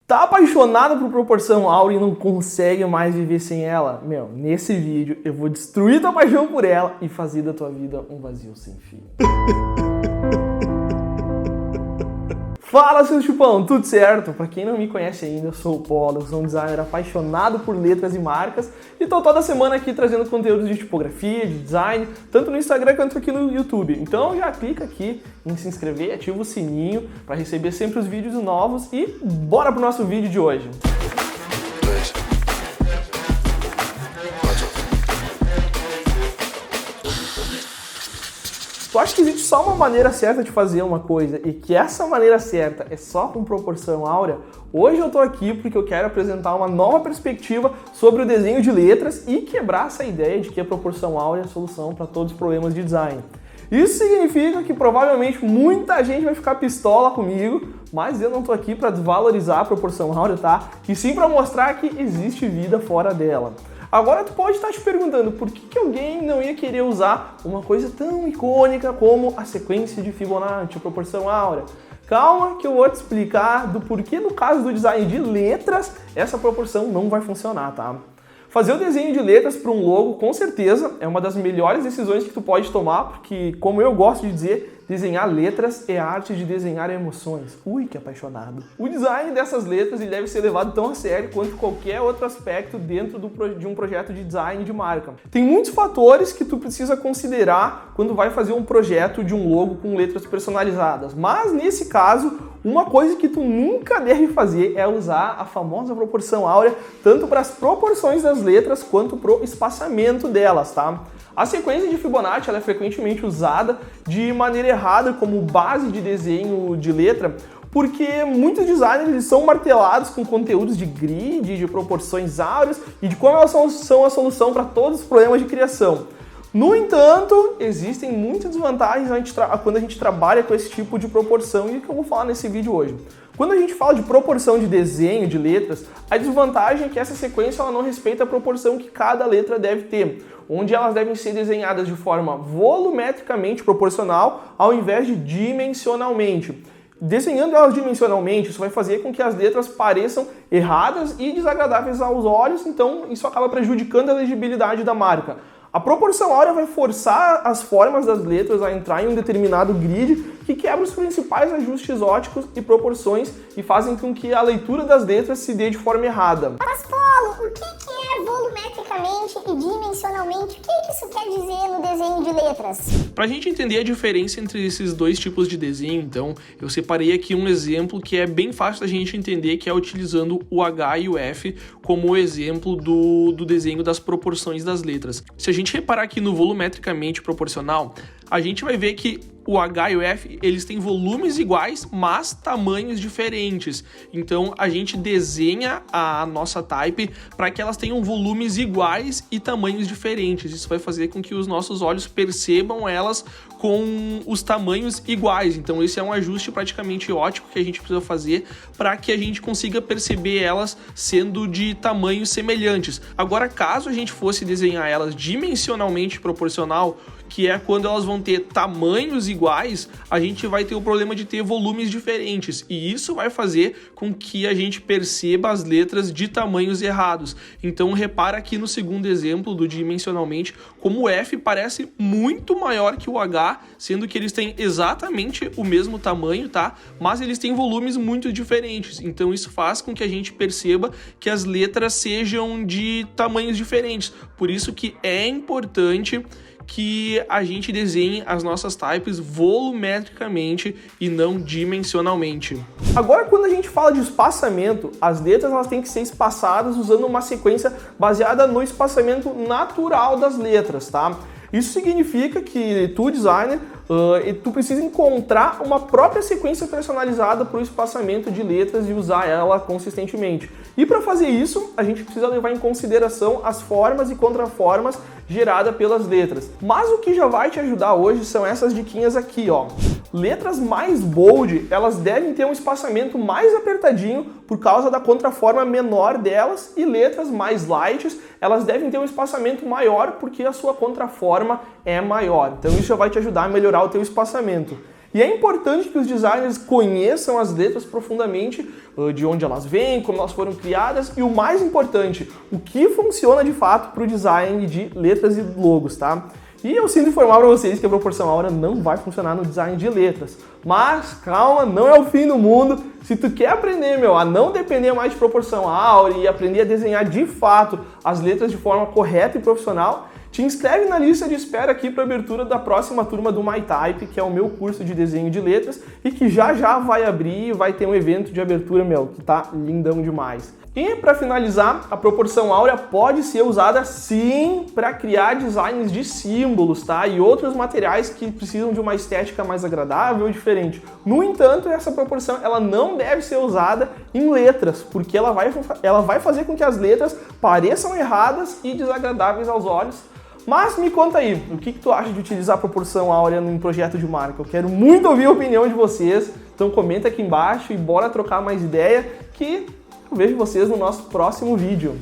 Tá apaixonado por proporção áurea e não consegue mais viver sem ela? Nesse vídeo eu vou destruir tua paixão por ela e fazer da tua vida um vazio sem fim. Fala, seu chupão, tudo certo? Pra quem não me conhece ainda, eu sou o Polo, eu sou um designer apaixonado por letras e marcas e tô toda semana aqui trazendo conteúdos de tipografia, de design, tanto no Instagram quanto aqui no YouTube. Então já clica aqui em se inscrever, ativa o sininho para receber sempre os vídeos novos e bora pro nosso vídeo de hoje. Tu acha que existe só uma maneira certa de fazer uma coisa e que essa maneira certa é só com proporção áurea? Hoje eu tô aqui porque eu quero apresentar uma nova perspectiva sobre o desenho de letras e quebrar essa ideia de que a proporção áurea é a solução para todos os problemas de design. Isso significa que provavelmente muita gente vai ficar pistola comigo, mas eu não tô aqui para desvalorizar a proporção áurea, tá? E sim para mostrar que existe vida fora dela. Agora tu pode estar te perguntando por que alguém não ia querer usar uma coisa tão icônica como a sequência de Fibonacci, a proporção áurea. Calma que eu vou te explicar do porquê no caso do design de letras essa proporção não vai funcionar, tá? Fazer o desenho de letras para um logo, com certeza, é uma das melhores decisões que tu pode tomar, porque, como eu gosto de dizer, desenhar letras é a arte de desenhar emoções. Ui, que apaixonado! O design dessas letras ele deve ser levado tão a sério quanto qualquer outro aspecto dentro de um projeto de design de marca. Tem muitos fatores que tu precisa considerar quando vai fazer um projeto de um logo com letras personalizadas, mas nesse caso, uma coisa que tu nunca deve fazer é usar a famosa proporção áurea, tanto para as proporções das letras quanto para o espaçamento delas, tá? A sequência de Fibonacci ela é frequentemente usada de maneira errada como base de desenho de letra, porque muitos designers eles são martelados com conteúdos de grid, de proporções áureas e de como elas são a solução para todos os problemas de criação. No entanto, existem muitas desvantagens quando a gente trabalha com esse tipo de proporção e é que eu vou falar nesse vídeo hoje. Quando a gente fala de proporção de desenho de letras, a desvantagem é que essa sequência ela não respeita a proporção que cada letra deve ter, onde elas devem ser desenhadas de forma volumetricamente proporcional ao invés de dimensionalmente. Desenhando elas dimensionalmente, isso vai fazer com que as letras pareçam erradas e desagradáveis aos olhos, então isso acaba prejudicando a legibilidade da marca. A proporção áurea vai forçar as formas das letras a entrar em um determinado grid que quebra os principais ajustes óticos e proporções e fazem com que a leitura das letras se dê de forma errada. Mas Polo, o que é volumetricamente e dimensionalmente? O que isso quer dizer no desenho de letras? Para a gente entender a diferença entre esses dois tipos de desenho, então, eu separei aqui um exemplo que é bem fácil da gente entender, que é utilizando o H e o F como exemplo do desenho das proporções das letras. Se a gente reparar aqui no volumetricamente proporcional, a gente vai ver que o H e o F, eles têm volumes iguais, mas tamanhos diferentes. Então, a gente desenha a nossa type para que elas tenham volumes iguais e tamanhos diferentes. Isso vai fazer com que os nossos olhos percebam elas com os tamanhos iguais. Então, esse é um ajuste praticamente ótico que a gente precisa fazer para que a gente consiga perceber elas sendo de tamanhos semelhantes. Agora, caso a gente fosse desenhar elas dimensionalmente proporcional, que é quando elas vão ter tamanhos iguais, a gente vai ter o problema de ter volumes diferentes, e isso vai fazer com que a gente perceba as letras de tamanhos errados. Então repara aqui no segundo exemplo do dimensionalmente, como o F parece muito maior que o H, sendo que eles têm exatamente o mesmo tamanho, tá? Mas eles têm volumes muito diferentes, então isso faz com que a gente perceba que as letras sejam de tamanhos diferentes. Por isso que é importante que a gente desenhe as nossas types volumetricamente e não dimensionalmente. Agora, quando a gente fala de espaçamento, as letras elas têm que ser espaçadas usando uma sequência baseada no espaçamento natural das letras, tá? Isso significa que tu, designer, tu precisa encontrar uma própria sequência personalizada para o espaçamento de letras e usar ela consistentemente. E para fazer isso, a gente precisa levar em consideração as formas e contraformas geradas pelas letras. Mas o que já vai te ajudar hoje são essas diquinhas aqui, ó. Letras mais bold, elas devem ter um espaçamento mais apertadinho por causa da contraforma menor delas, e letras mais light, elas devem ter um espaçamento maior porque a sua contraforma é maior. Então isso já vai te ajudar a melhorar o teu espaçamento. E é importante que os designers conheçam as letras profundamente, de onde elas vêm, como elas foram criadas e o mais importante, o que funciona de fato para o design de letras e logos, tá? E eu sinto informar para vocês que a proporção áurea não vai funcionar no design de letras. Mas calma, não é o fim do mundo. Se tu quer aprender, a não depender mais de proporção áurea e aprender a desenhar de fato as letras de forma correta e profissional, te inscreve na lista de espera aqui para a abertura da próxima turma do MyType, que é o meu curso de desenho de letras e que já vai abrir e vai ter um evento de abertura, que tá lindão demais. E para finalizar, a proporção áurea pode ser usada sim para criar designs de símbolos, tá? E outros materiais que precisam de uma estética mais agradável e diferente. No entanto, essa proporção ela não deve ser usada em letras, porque ela vai fazer com que as letras pareçam erradas e desagradáveis aos olhos. Mas me conta aí, o que tu acha de utilizar a proporção áurea num projeto de marca? Eu quero muito ouvir a opinião de vocês, então comenta aqui embaixo e bora trocar mais ideia que eu vejo vocês no nosso próximo vídeo.